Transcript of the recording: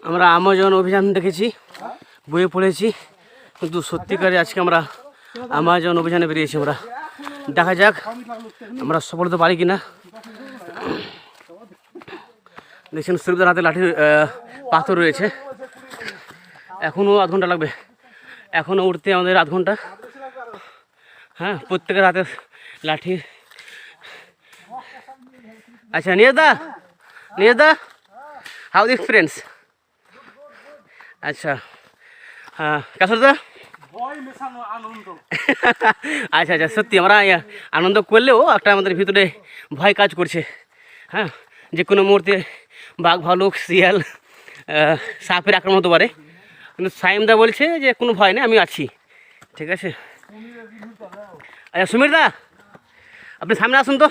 আমরা আমাজন অভিযান দেখেছি, বইয়ে পড়েছি, কিন্তু সত্যিকারে আজকে আমরা আমাজন অভিযানে বেরিয়েছি। আমরা দেখা যাক আমরা সফল হতে পারি কিনা। দেখছেন সুরদার হাতে লাঠির পাথর রয়েছে। এখনও আধ ঘন্টা লাগবে, এখনও উঠতে আমাদের আধ ঘন্টা। হ্যাঁ, প্রত্যেকের হাতে লাঠি। আচ্ছা নিয়ে দা হাউ দ্য এক্সপিরিয়েন্স? আচ্ছা হ্যাঁ কাসর দা আচ্ছা আচ্ছা, সত্যি আমরা আনন্দ করলেও একটা আমাদের ভিতরে ভয় কাজ করছে। হ্যাঁ, যে কোনো মুহূর্তে বাঘ, ভালুক, শিয়াল, সাপের আক্রমণ হতে পারে, কিন্তু সাইমদা বলছে যে কোনো ভয় নেই, আমি আছি। ঠিক আছে। আচ্ছা সুমির দা, আপনি সামনে আসুন তো।